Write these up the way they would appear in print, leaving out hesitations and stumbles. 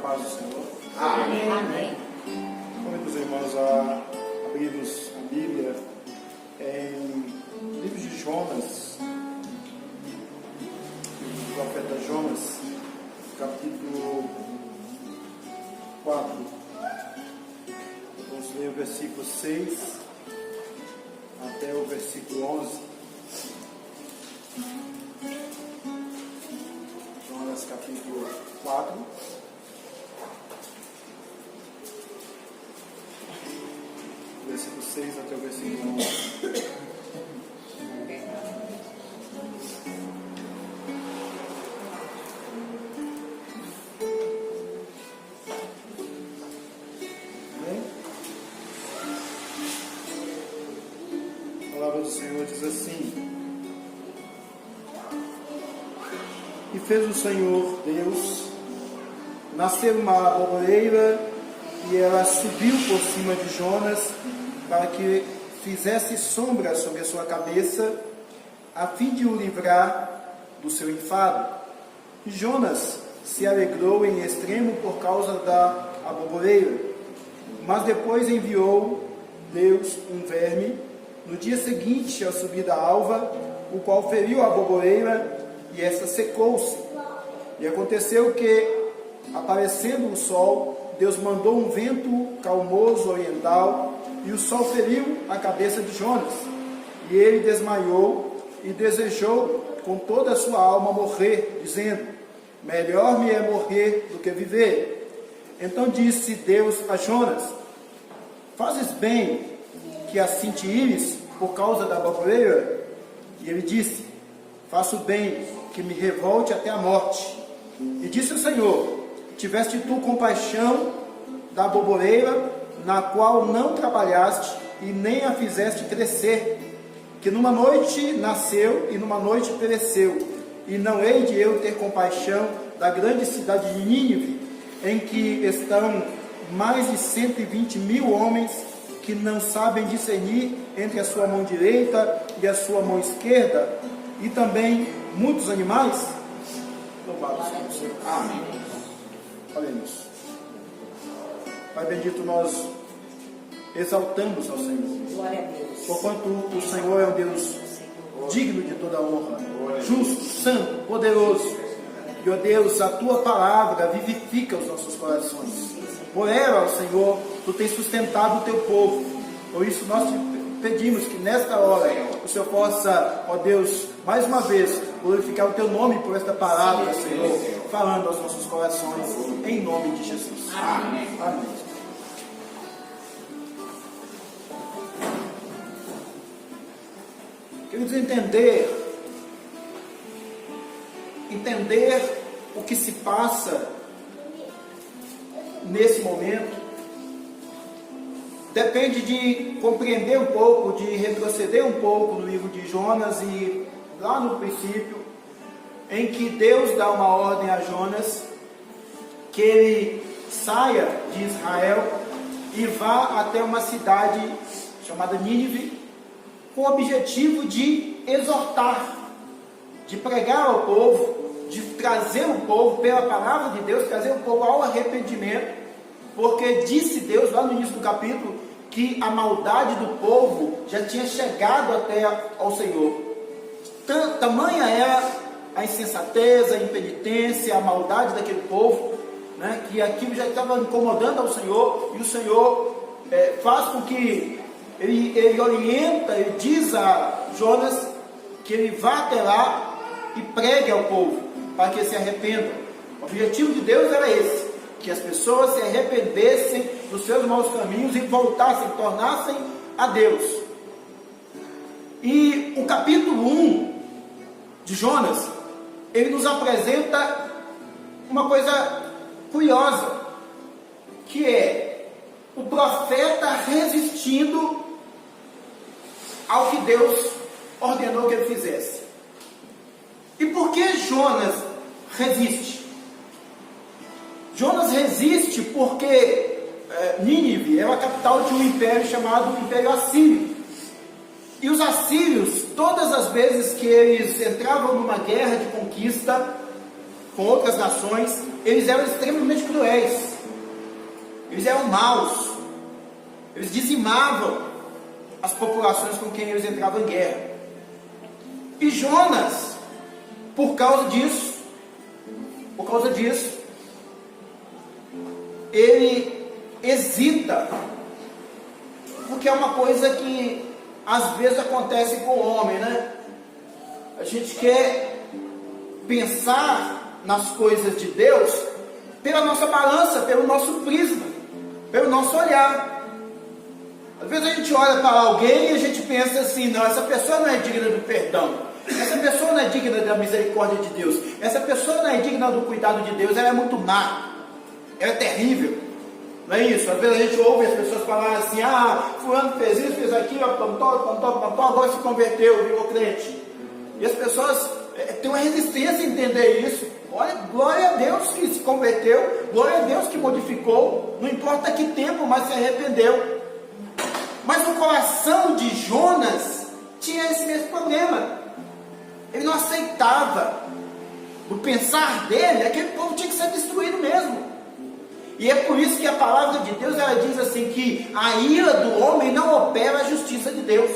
paz do Senhor. Amém. Amém. Convido os irmãos a abrirmos a Bíblia em livro de Jonas, o profeta Jonas, capítulo 4. Vamos ler o versículo 6 até o versículo 11. Jonas capítulo 4. Versículo 6 até o versículo 11. Amém? A palavra do Senhor diz assim: E fez o Senhor Deus nascer uma aboboreira, e ela subiu por cima de Jonas, para que fizesse sombra sobre a sua cabeça, a fim de o livrar do seu enfado. E Jonas se alegrou em extremo por causa da aboboreira. Mas depois enviou Deus um verme, no dia seguinte ao subir da alva, o qual feriu a aboboreira, e essa secou-se. E aconteceu que, aparecendo o sol, Deus mandou um vento calmoso oriental, e o sol feriu a cabeça de Jonas, e ele desmaiou e desejou com toda a sua alma morrer, dizendo: melhor me é morrer do que viver. Então disse Deus a Jonas: fazes bem que assim te ires por causa da aboboreira? E ele disse: faço bem que me revolte até a morte. E disse o Senhor: tiveste tu compaixão da aboboreira, na qual não trabalhaste e nem a fizeste crescer, que numa noite nasceu e numa noite pereceu. E não hei de eu ter compaixão da grande cidade de Nínive, em que estão mais de 120.000 homens, que não sabem discernir entre a sua mão direita e a sua mão esquerda, e também muitos animais? Louvado seja o Senhor. Amém. Oremos. Pai bendito, nós exaltamos ao Senhor. Glória a Deus. Porquanto o Senhor é um Deus digno de toda honra, justo, santo, poderoso. E, ó Deus, a tua palavra vivifica os nossos corações. Por ela, ó Senhor, tu tens sustentado o teu povo. Por isso nós te pedimos que nesta hora o Senhor possa, ó Deus, mais uma vez glorificar o teu nome por esta palavra, Senhor, falando aos nossos corações, em nome de Jesus. Amém. Amém. Queremos entender o que se passa nesse momento. Depende de compreender um pouco, de retroceder um pouco no livro de Jonas, e lá no princípio, em que Deus dá uma ordem a Jonas, que ele saia de Israel e vá até uma cidade chamada Nínive, com o objetivo de exortar, de pregar ao povo, de trazer o povo, pela palavra de Deus, trazer o povo ao arrependimento, porque disse Deus lá no início do capítulo que a maldade do povo já tinha chegado até ao Senhor. Tamanha era a insensatez, a impenitência, a maldade daquele povo, né, que aquilo já estava incomodando ao Senhor, e o Senhor faz com que ele orienta, ele diz a Jonas que ele vá até lá e pregue ao povo, para que se arrependam. O objetivo de Deus era esse: que as pessoas se arrependessem dos seus maus caminhos e voltassem, tornassem a Deus. E o capítulo 1 de Jonas, ele nos apresenta uma coisa curiosa, que é o profeta resistindo ao que Deus ordenou que ele fizesse. E por que Jonas resiste? Jonas resiste porque Nínive era a capital de um império chamado Império Assírio. E os assírios, todas as vezes que eles entravam numa guerra de conquista, com outras nações, eles eram extremamente cruéis, eles eram maus, eles dizimavam as populações com quem eles entravam em guerra. E Jonas, por causa disso, ele hesita, porque é uma coisa que às vezes acontece com o homem, né? A gente quer pensar nas coisas de Deus pela nossa balança, pelo nosso prisma, pelo nosso olhar. Às vezes a gente olha para alguém e a gente pensa assim: não, essa pessoa não é digna do perdão, essa pessoa não é digna da misericórdia de Deus, essa pessoa não é digna do cuidado de Deus, ela é muito má, ela é terrível. Não é isso? Às vezes a gente ouve as pessoas falarem assim: ah, fulano fez isso, fez aquilo, plantou, agora se converteu, virou crente. E as pessoas têm uma resistência em entender isso. Olha, glória a Deus que se converteu, glória a Deus que modificou, não importa que tempo, mas se arrependeu. Mas o coração de Jonas tinha esse mesmo problema. Ele não aceitava. O pensar dele, aquele povo tinha que ser destruído mesmo. E é por isso que a palavra de Deus, ela diz assim, que a ira do homem não opera a justiça de Deus.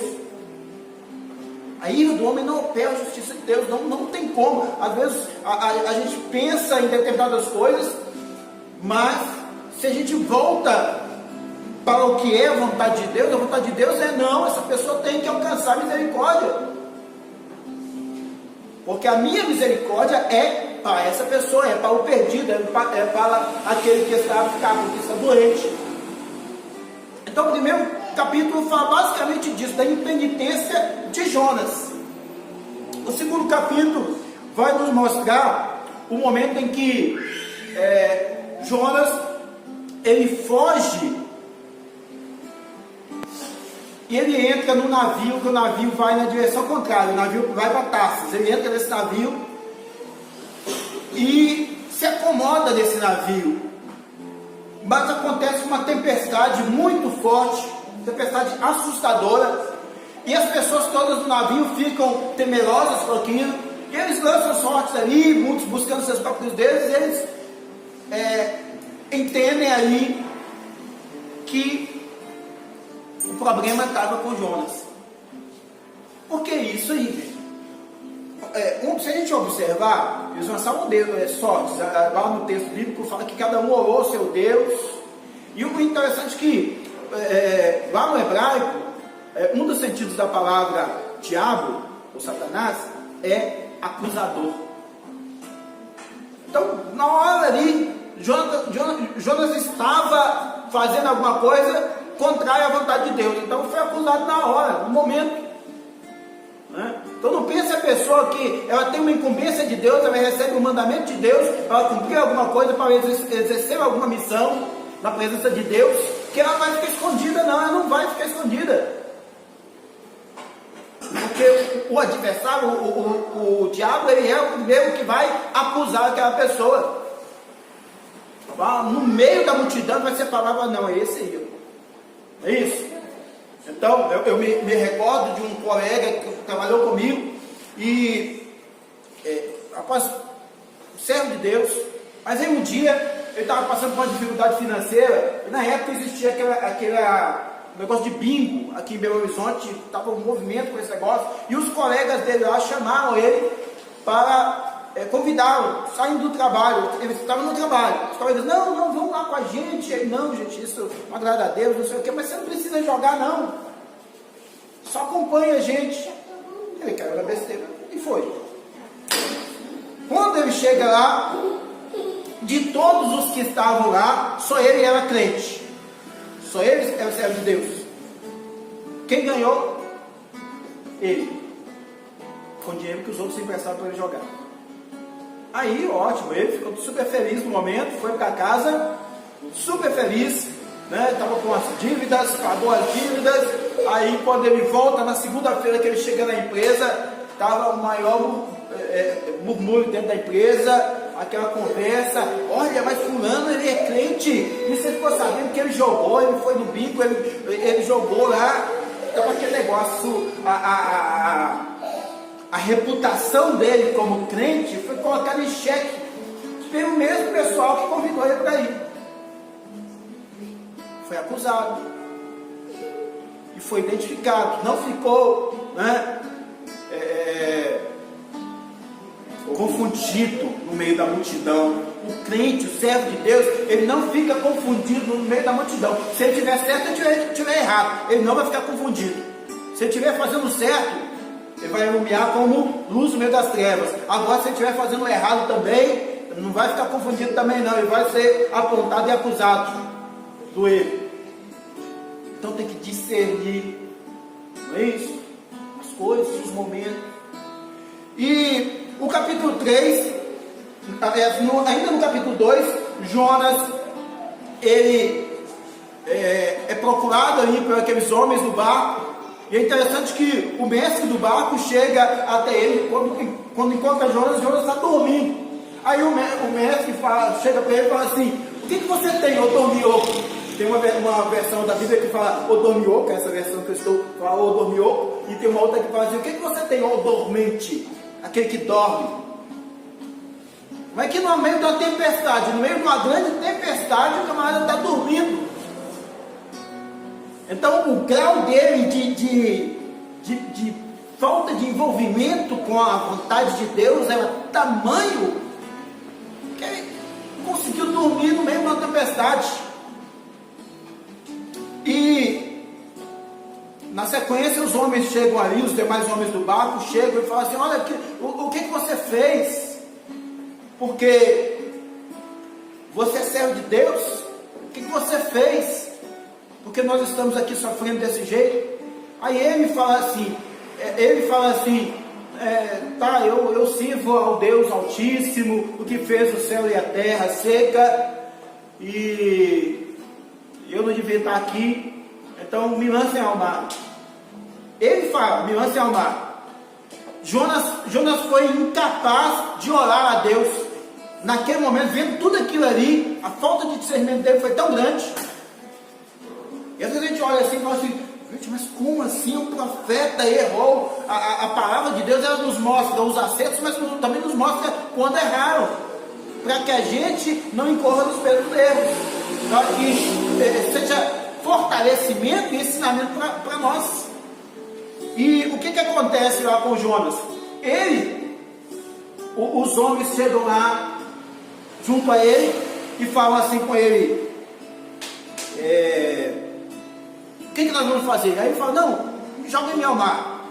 A ira do homem não opera a justiça de Deus, não tem como. Às vezes a gente pensa em determinadas coisas, mas se a gente volta para o que é a vontade de Deus, a vontade de Deus é não, essa pessoa tem que alcançar misericórdia. Porque a minha misericórdia é para essa pessoa, é para o perdido, é para aquele que está fraco, que está doente. Então o primeiro capítulo fala basicamente disso, da impenitência de Jonas. O segundo capítulo vai nos mostrar o momento em que Jonas, ele foge e ele entra no navio, que o navio vai na direção contrária, o navio vai para Tarsis. Ele entra nesse navio e se acomoda nesse navio, mas acontece uma tempestade muito forte, tempestade assustadora, e as pessoas todas do navio ficam temerosas com aquilo, e eles lançam sortes ali, muitos buscando seus próprios deuses, e eles entendem ali que o problema estava com Jonas. Por que isso aí, gente? Se a gente observar, eles lançaram sortes. Lá no texto bíblico fala que cada um orou ao seu Deus. E o interessante é que lá no hebraico, um dos sentidos da palavra diabo, ou Satanás, é acusador. Então, na hora ali, Jonas estava fazendo alguma coisa contrária à vontade de Deus. Então foi acusado na hora, no momento. Então não pense a pessoa que ela tem uma incumbência de Deus, ela recebe o mandamento de Deus para cumprir alguma coisa, para exercer alguma missão na presença de Deus, que ela vai ficar escondida. Não, ela não vai ficar escondida. Porque o adversário, o diabo, ele é o primeiro que vai acusar aquela pessoa. No meio da multidão vai ser a palavra: não, é esse aí. É isso. Então, eu me recordo de um colega que trabalhou comigo e, rapaz, servo de Deus, mas aí um dia ele estava passando por uma dificuldade financeira, e na época existia aquele negócio de bingo aqui em Belo Horizonte, estava um movimento com esse negócio, e os colegas dele lá chamaram ele para convidá-lo, saindo do trabalho. Ele estava no trabalho, os colegas: não, vamos lá com a gente. Ele: não, gente, isso não agrada a Deus, não sei o que, mas você não precisa jogar não, só acompanha a gente. Ele caiu na besteira e foi. Quando ele chega lá, de todos os que estavam lá, só ele era crente, só ele era servo de Deus. Quem ganhou? Ele, com dinheiro que os outros emprestaram para ele jogar. Aí, ótimo, ele ficou super feliz no momento, foi para casa, super feliz, né? Estava com as dívidas, pagou as dívidas. Aí, quando ele volta, na segunda-feira que ele chega na empresa, estava o maior murmúrio dentro da empresa, aquela conversa: olha, mas fulano, ele é crente, e você ficou sabendo que ele jogou, ele foi no bingo, ele jogou lá. Então aquele negócio, a reputação dele como crente foi colocada em xeque. pelo mesmo pessoal que convidou ele para ir. Foi acusado. E foi identificado. Não ficou, né, confundido no meio da multidão. O crente, o servo de Deus, ele não fica confundido no meio da multidão. Se ele estiver certo, se ele estiver errado, ele não vai ficar confundido. Se ele estiver fazendo certo, ele vai iluminar como luz no meio das trevas. Agora, se ele estiver fazendo errado também, ele não vai ficar confundido também não. Ele vai ser apontado e acusado do erro. Então tem que discernir, não é isso? As coisas, os momentos. E o capítulo 3, ainda no capítulo 2, Jonas, ele é procurado ali por aqueles homens do barco. E é interessante que o mestre do barco chega até ele, quando encontra Jonas, Jonas está dormindo. Aí o mestre chega para ele e fala assim: o que você tem, ô dormioco? Tem uma versão da Bíblia que fala ô dormioco, essa versão que eu estou falando, ô dormioco, e tem uma outra que fala assim: o que você tem, ô dormente? Aquele que dorme. Mas que no meio de uma tempestade, no meio de uma grande tempestade, o camarada está dormindo. Então o grau dele de falta de envolvimento com a vontade de Deus era tamanho que ele conseguiu dormir no meio de uma tempestade. E na sequência os homens chegam ali, os demais homens do barco chegam e falam assim: olha, o que você fez? Porque você é servo de Deus? O que você fez? Porque nós estamos aqui sofrendo desse jeito. Aí ele fala assim, tá, eu sirvo ao Deus Altíssimo, o que fez o céu e a terra seca, e eu não devia estar aqui, então me lancem ao mar. Ele fala, me lancem ao mar. Jonas foi incapaz de orar a Deus. Naquele momento, vendo tudo aquilo ali, a falta de discernimento dele foi tão grande. E às vezes a gente olha assim e fala assim: gente, mas como assim o profeta errou? A palavra de Deus, ela nos mostra os acertos, mas também nos mostra quando erraram, para que a gente não incorra nos mesmos erros, para que seja fortalecimento e ensinamento para nós. E o que acontece lá com Jonas? Os homens chegam lá junto a ele e falam assim com ele: o que nós vamos fazer? Aí ele fala: não, joguem-me ao mar.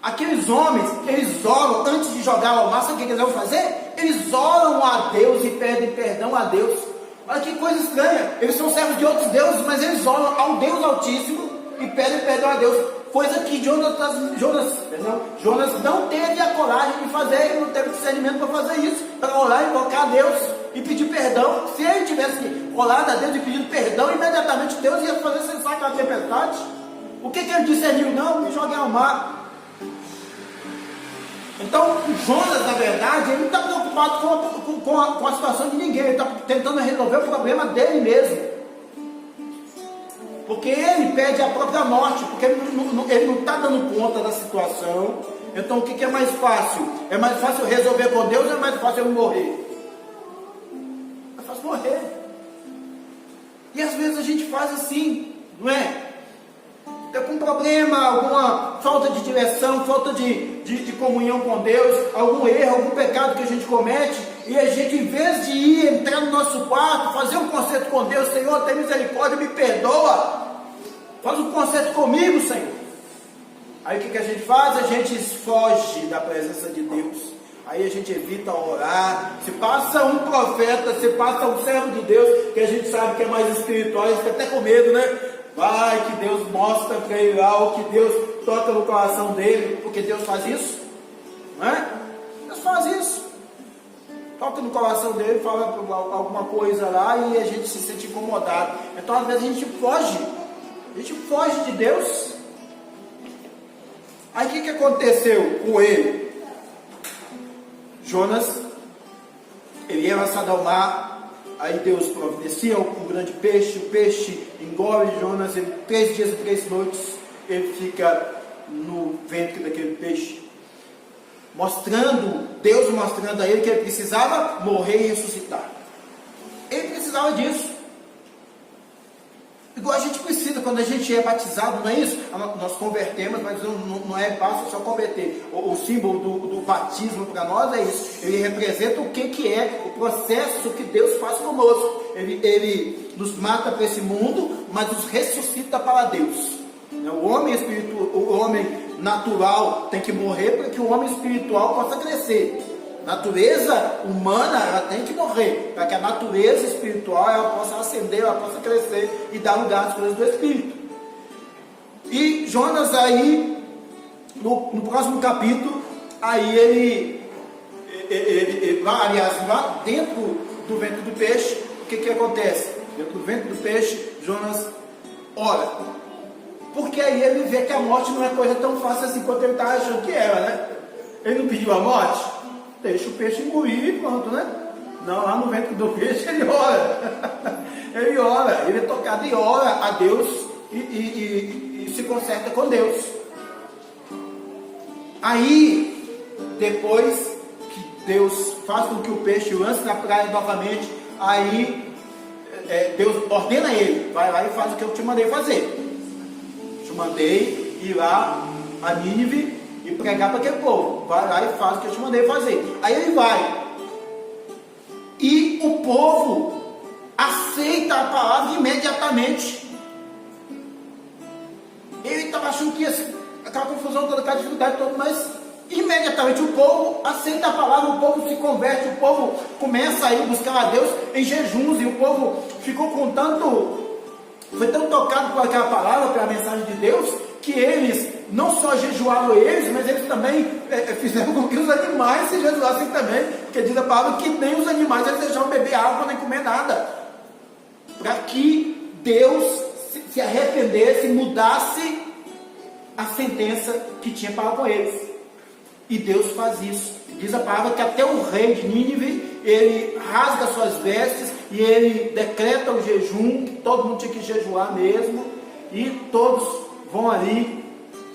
Aqueles homens, eles oram antes de jogar ao mar. Sabe o que eles vão fazer? Eles oram a Deus e pedem perdão a Deus. Olha que coisa estranha. Eles são servos de outros deuses, mas eles oram ao Deus Altíssimo e pedem perdão a Deus. Coisa que Jonas não teve a coragem de fazer. Ele não teve discernimento para fazer isso, para orar, invocar a Deus e pedir perdão. Se ele tivesse orado a Deus e pedido perdão, imediatamente Deus ia fazer cessar aquela tempestade. O que ele discerniu? Não, me joguem ao mar. Então Jonas, na verdade, ele não está preocupado com a situação de ninguém. Ele está tentando resolver o problema dele mesmo. Porque ele pede a própria morte, porque ele não está dando conta da situação. Então o que é mais fácil? É mais fácil resolver com Deus ou é mais fácil eu morrer? É fácil morrer. E às vezes a gente faz assim, não é? Está com um problema, alguma falta de direção, falta de comunhão com Deus, algum erro, algum pecado que a gente comete, e a gente, em vez de entrar no nosso quarto, fazer um concerto com Deus: Senhor, tem misericórdia, me perdoa, faz um concerto comigo, Senhor. Aí o que a gente faz? A gente foge da presença de Deus. Aí a gente evita orar. Se passa um profeta, se passa um servo de Deus, que a gente sabe que é mais espiritual, a gente fica até com medo, né? Vai que Deus mostra para ele algo, que Deus toca no coração dele, porque Deus faz isso, não é? Deus faz isso, toca no coração dele, fala alguma coisa lá e a gente se sente incomodado. Então às vezes a gente foge de Deus. Aí o que aconteceu com ele? Jonas, ele ia lançado ao mar. Aí Deus providencia um grande peixe, o peixe engole Jonas, 3 dias e 3 noites, ele fica no ventre daquele peixe, Deus mostrando a ele que ele precisava morrer e ressuscitar. precisava disso. Igual a gente precisa, quando a gente é batizado, não é isso? Nós convertemos, mas não é fácil só converter. O símbolo do batismo para nós é isso. Ele representa o que é o processo que Deus faz conosco. Ele nos mata para esse mundo, mas nos ressuscita para Deus. O homem espiritual, o homem natural tem que morrer para que o homem espiritual possa crescer. Natureza humana, ela tem que morrer, para que a natureza espiritual ela possa ascender, ela possa crescer e dar lugar às coisas do Espírito. E Jonas aí, no próximo capítulo, aí lá dentro do ventre do peixe, o que acontece? Dentro do ventre do peixe, Jonas ora. Porque aí ele vê que a morte não é coisa tão fácil assim quanto ele estava achando que era, né? Ele não pediu a morte? Deixa o peixe engolir e pronto, né? Não, lá no ventre do peixe ele ora. Ele ora, ele é tocado e ora a Deus e se conserta com Deus. Aí, depois que Deus faz com que o peixe lance na praia novamente, aí Deus ordena ele, vai lá e faz o que eu te mandei fazer. Te mandei ir lá a Nínive e pregar para aquele povo. Vai lá e faz o que eu te mandei fazer. Aí ele vai. E o povo aceita a palavra imediatamente. Ele estava achando que ia ser aquela confusão toda, aquela dificuldade toda, mas imediatamente o povo aceita a palavra, o povo se converte, o povo começa a ir buscar a Deus em jejuns, e o povo ficou foi tão tocado por aquela palavra, pela mensagem de Deus, que eles não só jejuaram eles, mas eles também fizeram com que os animais se jejuassem também, porque diz a palavra que nem os animais eles deixavam beber água nem comer nada, para que Deus se arrependesse, mudasse a sentença que tinha para com eles. E Deus faz isso. Diz a palavra que até o rei de Nínive, ele rasga suas vestes e ele decreta o jejum, que todo mundo tinha que jejuar mesmo, e todos vão ali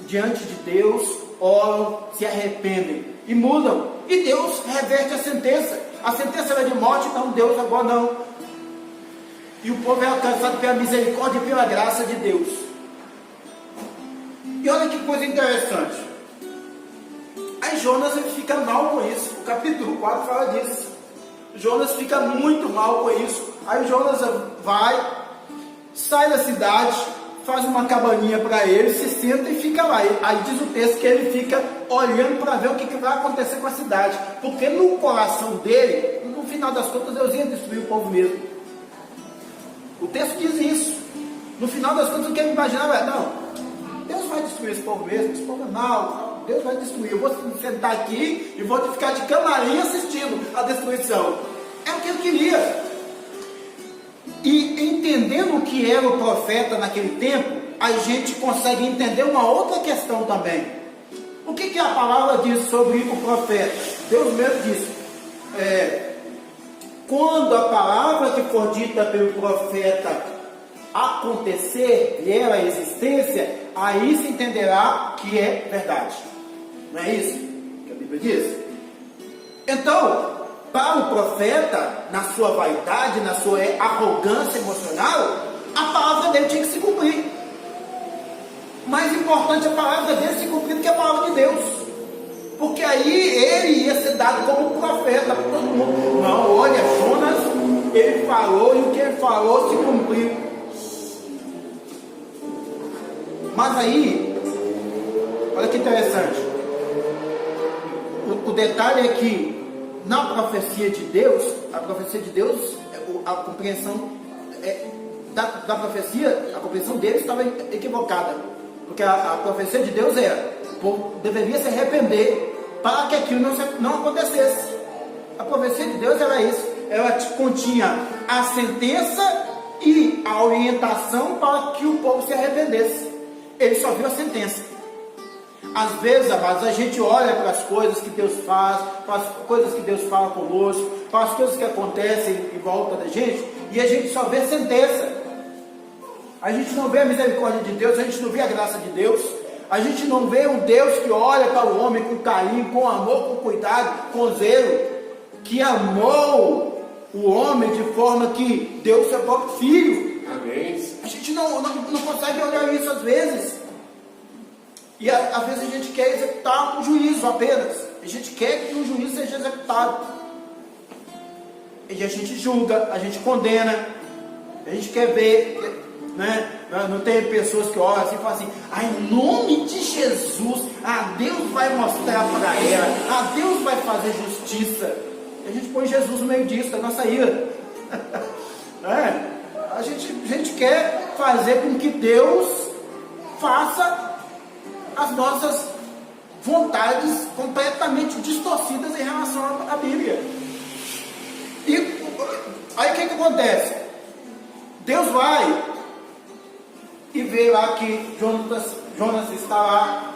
diante de Deus, oram, se arrependem e mudam. E Deus reverte a sentença. A sentença era de morte, então Deus agora não. E o povo é alcançado pela misericórdia e pela graça de Deus. E olha que coisa interessante. Aí Jonas ele fica mal com isso. O capítulo 4 fala disso. Jonas fica muito mal com isso. Aí Jonas vai, sai da cidade, faz uma cabaninha para ele, se senta e fica lá. Aí diz o texto que ele fica olhando para ver o que vai acontecer com a cidade. Porque no coração dele, no final das contas, Deus ia destruir o povo mesmo. O texto diz isso. No final das contas, o que ele imaginava é, não, Deus vai destruir esse povo mesmo, esse povo é mau, Deus vai destruir. Eu vou sentar aqui e vou ficar de camarim assistindo a destruição. É o que ele queria. E entendendo o que era o profeta naquele tempo, a gente consegue entender uma outra questão também. O que a palavra diz sobre o profeta? Deus mesmo disse, quando a palavra que for dita pelo profeta acontecer, vier à existência, aí se entenderá que é verdade. Não é isso que a Bíblia diz? Então, para o profeta, na sua vaidade, na sua arrogância emocional, a palavra dele tinha que se cumprir. Mais importante a palavra dele se cumprir do que a palavra de Deus. Porque aí ele ia ser dado como profeta para todo mundo. Não, olha, Jonas, ele falou e o que ele falou se cumpriu. Mas aí, olha que interessante. O detalhe é que na profecia de Deus, a compreensão da profecia, a compreensão dele estava equivocada. Porque a profecia de Deus era, o povo deveria se arrepender para que aquilo não acontecesse. A profecia de Deus era isso. Ela continha a sentença e a orientação para que o povo se arrependesse. Ele só viu a sentença. Às vezes, amados, a gente olha para as coisas que Deus faz, para as coisas que Deus fala conosco, para as coisas que acontecem em volta da gente, e a gente só vê sentença. A gente não vê a misericórdia de Deus, a gente não vê a graça de Deus, a gente não vê um Deus que olha para o homem com carinho, com amor, com cuidado, com zelo, que amou o homem de forma que deu o seu próprio filho. Amém. A gente não consegue olhar isso às vezes. E às vezes a gente quer executar um juízo apenas. A gente quer que um juízo seja executado. E a gente julga, a gente condena. A gente quer ver, né? Não tem pessoas que olham assim e falam assim: em nome de Jesus, Deus vai mostrar para ela, Deus vai fazer justiça. E a gente põe Jesus no meio disso, da nossa ira. A gente quer fazer com que Deus faça as nossas vontades completamente distorcidas em relação à Bíblia. E aí o que acontece? Deus vai e vê lá que Jonas está lá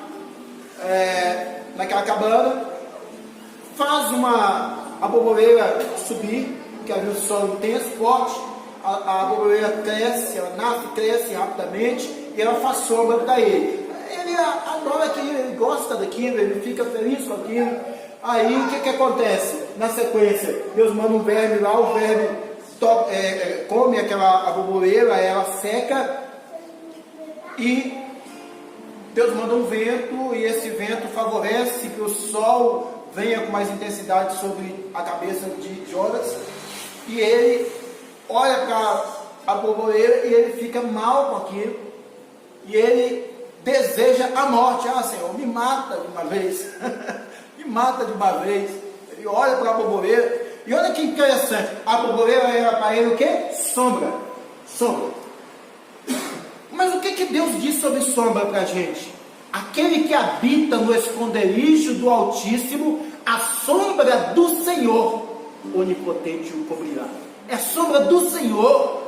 naquela cabana, faz a borboleta subir, que havia um sol intenso, forte. A borboleta cresce, ela nasce, cresce rapidamente e ela faz sombra para ele. Ele adora aquilo, ele gosta daquilo, ele fica feliz com aquilo. Aí o que acontece? Na sequência, Deus manda um verme lá, o verme come a borboleta, ela seca, e Deus manda um vento, e esse vento favorece que o sol venha com mais intensidade sobre a cabeça de Jonas, e ele olha para a borboleta e ele fica mal com aquilo, e ele deseja a morte. Senhor, me mata de uma vez. Me mata de uma vez. Ele olha para a borboleta, e olha que interessante, a borboleta era para ele o quê? Sombra. Mas o que Deus diz sobre sombra para a gente? Aquele que habita no esconderijo do Altíssimo, a sombra do Senhor onipotente o cobrirá. É a sombra do Senhor.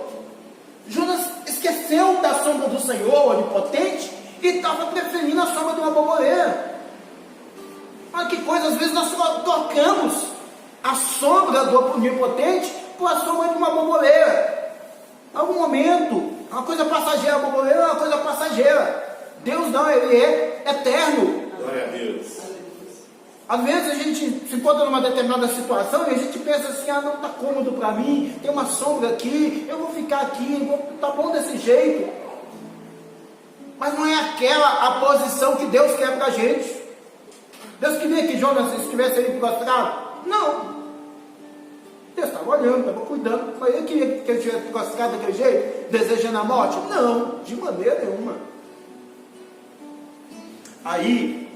Jonas esqueceu da sombra do Senhor onipotente e estava preferindo a sombra de uma borboleta. Olha que coisa, às vezes nós trocamos a sombra do onipotente por a sombra de uma borboleta. Em algum momento, uma coisa passageira, a borboleta é uma coisa passageira. Deus não, Ele é eterno. Glória a Deus. Às vezes a gente se encontra numa determinada situação e a gente pensa assim: não está cômodo para mim, tem uma sombra aqui, eu vou ficar aqui, tá bom desse jeito. Mas não é aquela a posição que Deus quer para a gente. Deus queria que Jonas estivesse ali prostrado? Não. Deus estava olhando, estava cuidando. Mas ele queria que ele estivesse prostrado daquele jeito, desejando a morte? Não, de maneira nenhuma. Aí,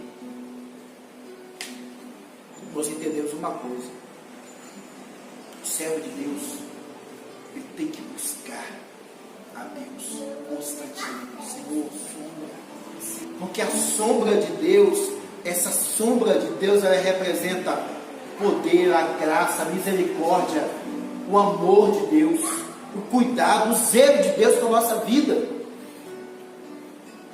nós entendemos uma coisa: o servo de Deus, ele tem que buscar a Deus constantemente. Senhor, sombra. Porque a sombra de Deus, essa sombra de Deus, ela representa poder, a graça, a misericórdia, o amor de Deus, o cuidado, o zelo de Deus com a nossa vida.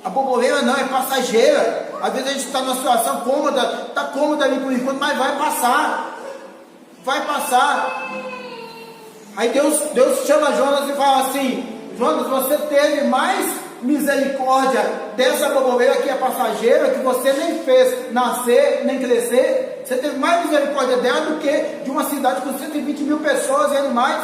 A borboleta não é passageira. Às vezes a gente está numa situação cômoda, está cômoda ali por enquanto, mas vai passar. Vai passar. Aí Deus chama Jonas e fala assim: Jonas, você teve mais misericórdia dessa borboleta que é passageira, que você nem fez nascer, nem crescer. Você teve mais misericórdia dela do que de uma cidade com 120 mil pessoas e animais,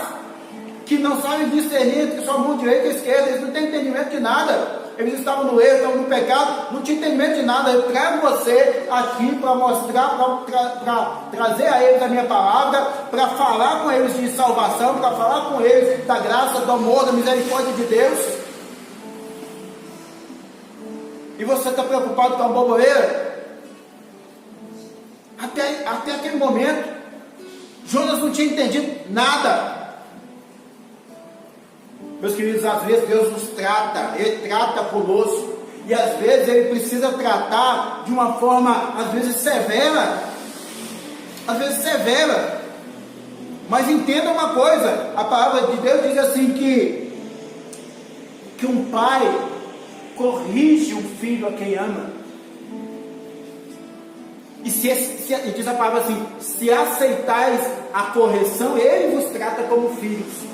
que não sabem discernir entre sua mão direita e esquerda. Eles não têm entendimento de nada. Eles estavam no erro, estavam no pecado, não tinha entendimento de nada. Eu trago você aqui para mostrar, para trazer a eles a minha palavra, para falar com eles de salvação, para falar com eles da graça, do amor, da misericórdia de Deus. E você está preocupado com a borboleta? Até aquele momento, Jonas não tinha entendido nada. Meus queridos, às vezes Deus nos trata, Ele trata conosco, e às vezes Ele precisa tratar de uma forma, às vezes severa, mas entenda uma coisa: a palavra de Deus diz assim que um pai corrige um filho a quem ama, e diz a palavra assim: se aceitais a correção, Ele vos trata como filhos.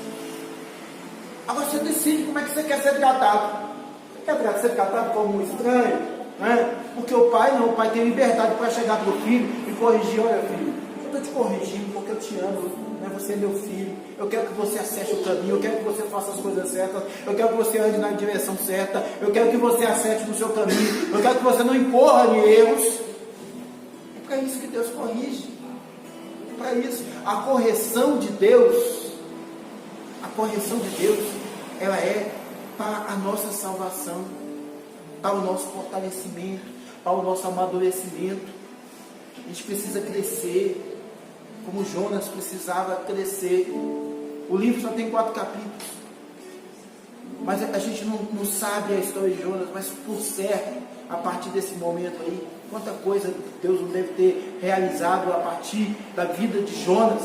Agora você decide como é que você quer ser tratado. Você quer ser tratado como um estranho, né? Porque o pai tem liberdade para chegar para o filho e corrigir: olha, filho, eu estou te corrigindo porque eu te amo, né? você é meu filho, eu quero que você acerte o caminho, eu quero que você faça as coisas certas, eu quero que você ande na direção certa, eu quero que você acerte no seu caminho, eu quero que você não incorra em erros. É para isso que Deus corrige. É para isso. A correção de Deus, ela é para a nossa salvação, para o nosso fortalecimento, para o nosso amadurecimento. A gente precisa crescer, como Jonas precisava crescer. O livro só tem 4 capítulos, mas a gente não sabe a história de Jonas, mas por certo, a partir desse momento aí, quanta coisa Deus não deve ter realizado a partir da vida de Jonas,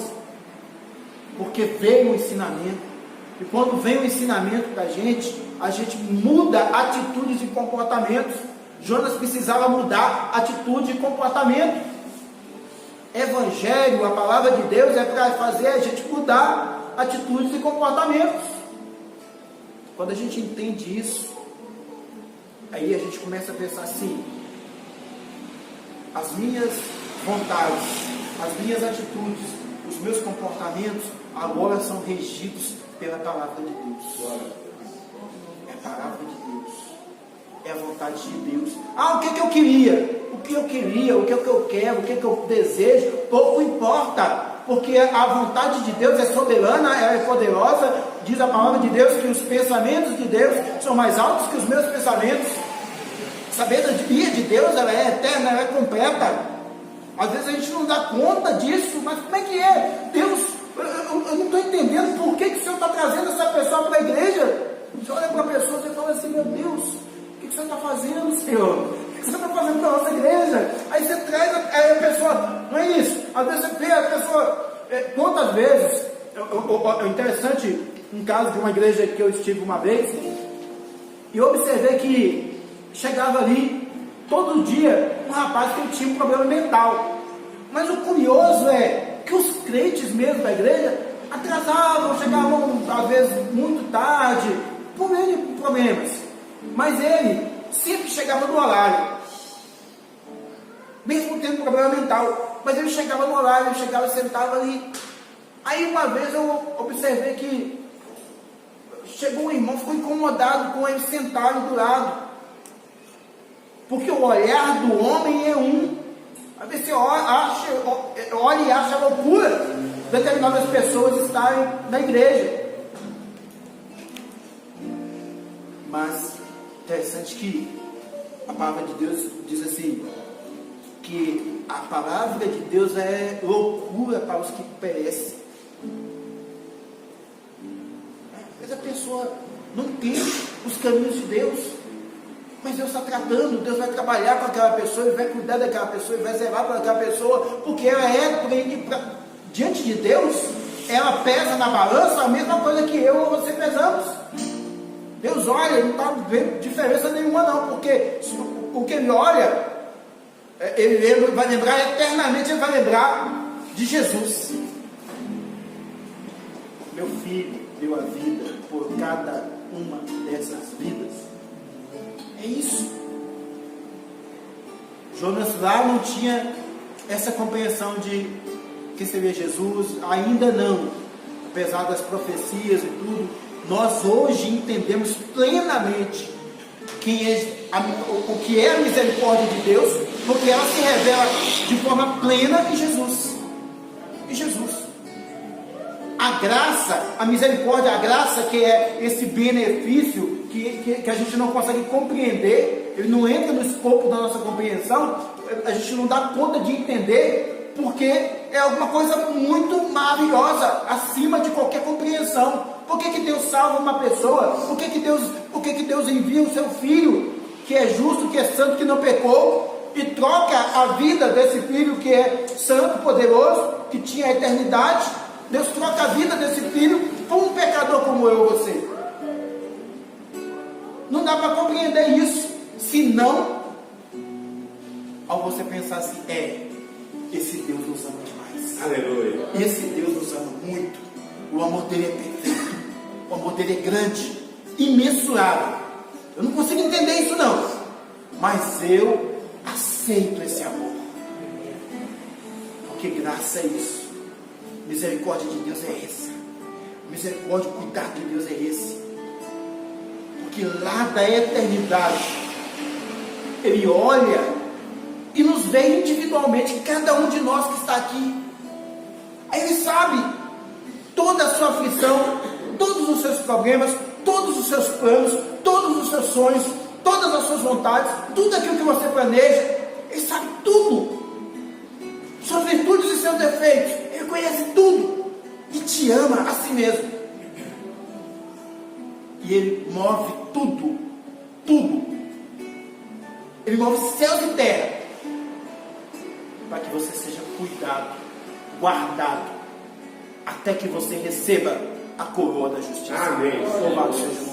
porque veio o ensinamento. E quando vem o ensinamento da gente, a gente muda atitudes e comportamentos. Jonas precisava mudar atitude e comportamento. Evangelho, a palavra de Deus, é para fazer a gente mudar atitudes e comportamentos. Quando a gente entende isso, aí a gente começa a pensar assim: as minhas vontades, as minhas atitudes, os meus comportamentos agora são regidos pela palavra de Deus. É a palavra de Deus, é a vontade de Deus. O que eu queria? O que eu quero, o que eu desejo, pouco importa, porque a vontade de Deus é soberana, ela é poderosa. Diz a palavra de Deus que os pensamentos de Deus são mais altos que os meus pensamentos. A sabedoria de Deus, ela é eterna, ela é completa. Às vezes a gente não dá conta disso, mas como é que é? Deus, eu não estou entendendo por que o Senhor está trazendo essa pessoa para a igreja. Você olha para a pessoa e fala assim: meu Deus, o que o Senhor está fazendo, Senhor? O que você está fazendo para a nossa igreja? Aí você traz a pessoa, não é isso? Às vezes você vê a pessoa, quantas vezes, é interessante, um caso de uma igreja que eu estive uma vez, e eu observei que chegava ali, todo dia, um rapaz que tinha um problema mental. Mas o curioso é que os crentes mesmo da igreja atrasavam, chegavam às vezes muito tarde, por N problemas. Mas ele sempre chegava no horário, mesmo tendo problema mental, mas ele chegava no horário, ele chegava e sentava ali. Aí uma vez eu observei que chegou um irmão, ficou incomodado com ele sentar ali do lado, porque o olhar do homem é um. Às vezes você olha e acha loucura determinadas pessoas estarem na igreja. Mas interessante que a palavra de Deus diz assim, que a palavra de Deus é loucura para os que perecem. Às vezes a pessoa não entende os caminhos de Deus, mas Deus está tratando, Deus vai trabalhar com aquela pessoa, Ele vai cuidar daquela pessoa, Ele vai zelar para aquela pessoa, porque ela diante de Deus, ela pesa na balança a mesma coisa que eu ou você pesamos. Deus olha, ele não está vendo diferença nenhuma não, porque o que Ele olha, Ele vai lembrar eternamente, Ele vai lembrar de Jesus. Meu filho deu a vida por cada uma dessas vidas. É isso. Jonas lá não tinha essa compreensão de quem seria Jesus, ainda não, apesar das profecias e tudo. Nós hoje entendemos plenamente o que é a misericórdia de Deus, porque ela se revela de forma plena em Jesus. Em Jesus. A graça, a misericórdia, a graça, que é esse benefício que a gente não consegue compreender, ele não entra no escopo da nossa compreensão, a gente não dá conta de entender, porque é alguma coisa muito maravilhosa, acima de qualquer compreensão. Por que Deus salva uma pessoa? Por que Deus envia o seu Filho, que é justo, que é santo, que não pecou, e troca a vida desse Filho que é santo, poderoso, que tinha a eternidade? Deus troca a vida desse Filho por um pecador como eu ou você. Não dá para compreender isso, senão ao você pensar assim: esse Deus nos ama demais. Aleluia. Esse Deus nos ama muito. O amor dele é perfeito. O amor dele é grande, imensurável. Eu não consigo entender isso não, mas eu aceito esse amor, porque graça é isso. Misericórdia de Deus é essa. Misericórdia, o cuidado de Deus é esse. Porque lá da eternidade, Ele olha e nos vê individualmente, cada um de nós que está aqui. Aí Ele sabe toda a sua aflição, todos os seus problemas, todos os seus planos, todos os seus sonhos, todas as suas vontades, tudo aquilo que você planeja. Ele sabe tudo, suas virtudes e seus defeitos. Ele conhece tudo e te ama a si mesmo. E Ele move tudo, tudo. Ele move céus e terra para que você seja cuidado, guardado, até que você receba a coroa da justiça. Amém. Louvado seja o